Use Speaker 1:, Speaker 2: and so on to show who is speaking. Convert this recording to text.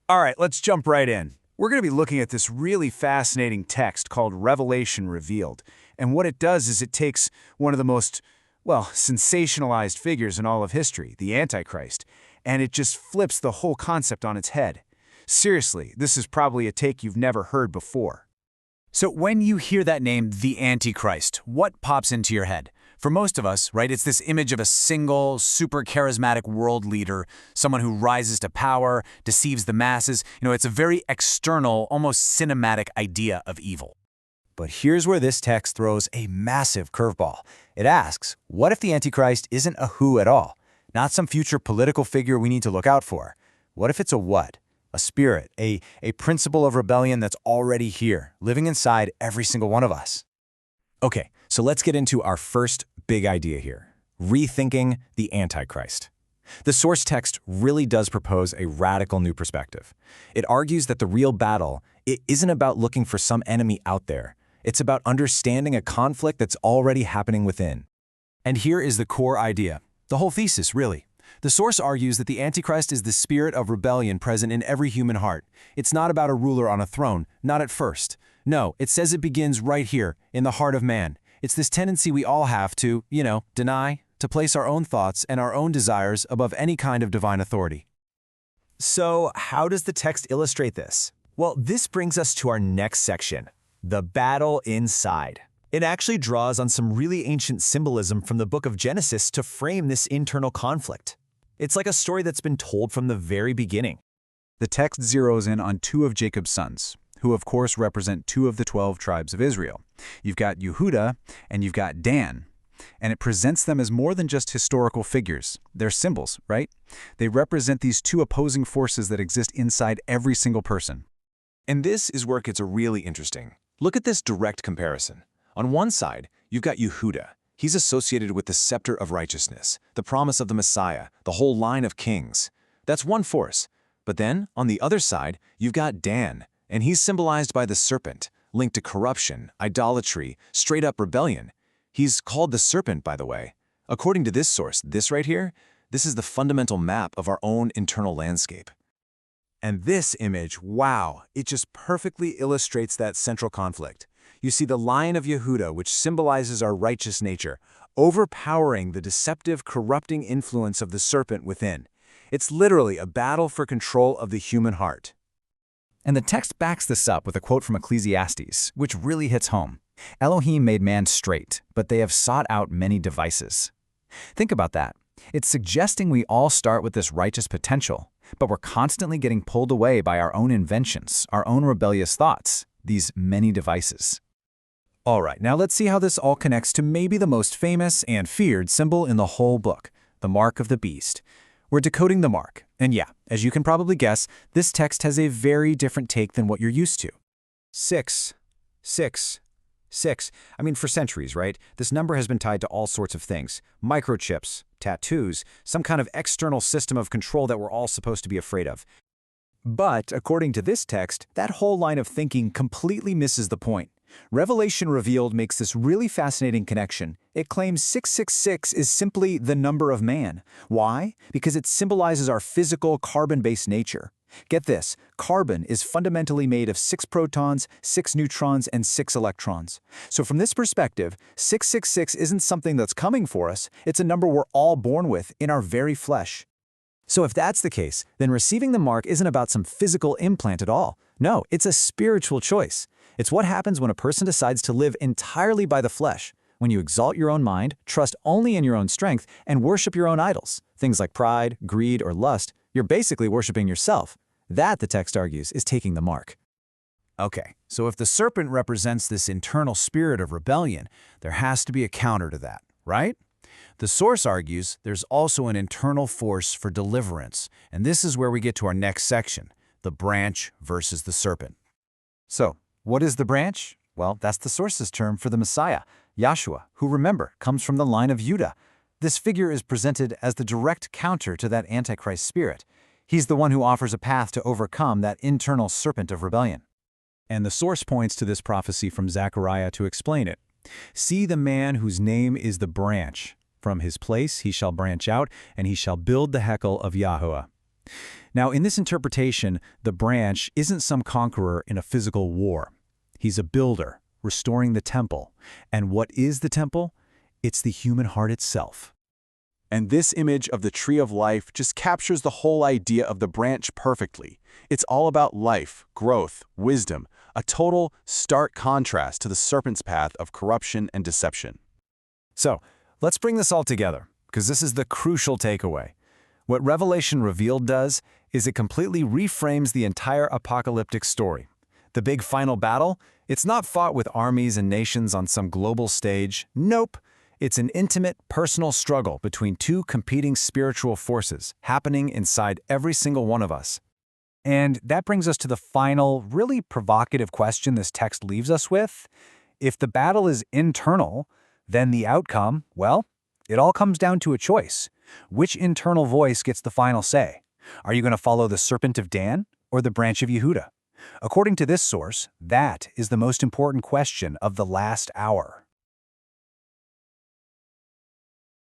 Speaker 1: All right, let's jump right in. We're going to be looking at this really fascinating text called Revelation Revealed. And what it does is it takes one of the most, well, sensationalized figures in all of history, the Antichrist, and it just flips the whole concept on its head. Seriously, this is probably a take you've never heard before. So when you hear that name, the Antichrist, what pops into your head? For most of us, right, it's this image of a single, super charismatic world leader, someone who rises to power, deceives the masses. It's a very external, almost cinematic idea of evil. But here's where this text throws a massive curveball. It asks, what if the Antichrist isn't a who at all? Not some future political figure we need to look out for. What if it's a what? A spirit, a principle of rebellion that's already here, living inside every single one of us. Okay, so let's get into our first big idea here, rethinking the Antichrist. The source text really does propose a radical new perspective. It argues that the real battle, it isn't about looking for some enemy out there. It's about understanding a conflict that's already happening within. And here is the core idea, the whole thesis, really. The source argues that the Antichrist is the spirit of rebellion present in every human heart. It's not about a ruler on a throne, not at first. No, it says it begins right here, in the heart of man. It's this tendency we all have to, deny, to place our own thoughts and our own desires above any kind of divine authority. So, how does the text illustrate this? Well, this brings us to our next section, the battle inside. It actually draws on some really ancient symbolism from the book of Genesis to frame this internal conflict. It's like a story that's been told from the very beginning. The text zeroes in on two of Jacob's sons, who of course represent two of the 12 tribes of Israel. You've got Yehudah and you've got Dan. And it presents them as more than just historical figures. They're symbols, right? They represent these two opposing forces that exist inside every single person. And this is where it gets really interesting. Look at this direct comparison. On one side, you've got Yehudah. He's associated with the scepter of righteousness, the promise of the Messiah, the whole line of kings. That's one force. But then, on the other side, you've got Dan, and he's symbolized by the serpent, linked to corruption, idolatry, straight-up rebellion. He's called the Serpent, by the way. According to this source, this right here, this is the fundamental map of our own internal landscape. And this image, wow, it just perfectly illustrates that central conflict. You see the Lion of Yehudah, which symbolizes our righteous nature, overpowering the deceptive, corrupting influence of the serpent within. It's literally a battle for control of the human heart. And the text backs this up with a quote from Ecclesiastes, which really hits home. Elohim made man straight, but they have sought out many devices. Think about that. It's suggesting we all start with this righteous potential, but we're constantly getting pulled away by our own inventions, our own rebellious thoughts, these many devices. All right, now let's see how this all connects to maybe the most famous and feared symbol in the whole book, the mark of the beast. We're decoding the mark, and yeah, as you can probably guess, this text has a very different take than what you're used to. 6, 6, 6. I mean, for centuries, right? This number has been tied to all sorts of things. Microchips, tattoos, some kind of external system of control that we're all supposed to be afraid of. But, according to this text, that whole line of thinking completely misses the point. Revelation Revealed makes this really fascinating connection. It claims 666 is simply the number of man. Why? Because it symbolizes our physical, carbon-based nature. Get this, carbon is fundamentally made of 6 protons, 6 neutrons, and 6 electrons. So from this perspective, 666 isn't something that's coming for us, it's a number we're all born with in our very flesh. So if that's the case, then receiving the mark isn't about some physical implant at all. No, it's a spiritual choice. It's what happens when a person decides to live entirely by the flesh, when you exalt your own mind, trust only in your own strength, and worship your own idols. Things like pride, greed, or lust, you're basically worshiping yourself. That, the text argues, is taking the mark. Okay, so if the serpent represents this internal spirit of rebellion, there has to be a counter to that, right? The source argues there's also an internal force for deliverance, and this is where we get to our next section, the branch versus the serpent. So, what is the branch? Well, that's the source's term for the Messiah, Yahshua, who, remember, comes from the line of Judah. This figure is presented as the direct counter to that Antichrist spirit. He's the one who offers a path to overcome that internal serpent of rebellion. And the source points to this prophecy from Zechariah to explain it. See the man whose name is the branch. From his place he shall branch out, and he shall build the hekel of Yahuwah.
Speaker 2: Now, in this interpretation, the branch isn't some conqueror in a physical war. He's a builder, restoring the temple. And what is the temple? It's the human heart itself.
Speaker 3: And this image of the tree of life just captures the whole idea of the branch perfectly. It's all about life, growth, wisdom, a total, stark contrast to the serpent's path of corruption and deception.
Speaker 1: So, let's bring this all together, because this is the crucial takeaway. What Revelation Revealed does is it completely reframes the entire apocalyptic story. The big final battle, it's not fought with armies and nations on some global stage. Nope. It's an intimate, personal struggle between two competing spiritual forces happening inside every single one of us. And that brings us to the final, really provocative question this text leaves us with. If the battle is internal, then the outcome, well, it all comes down to a choice. Which internal voice gets the final say? Are you going to follow the Serpent of Dan or the branch of Yehudah? According to this source, that is the most important question of the last hour.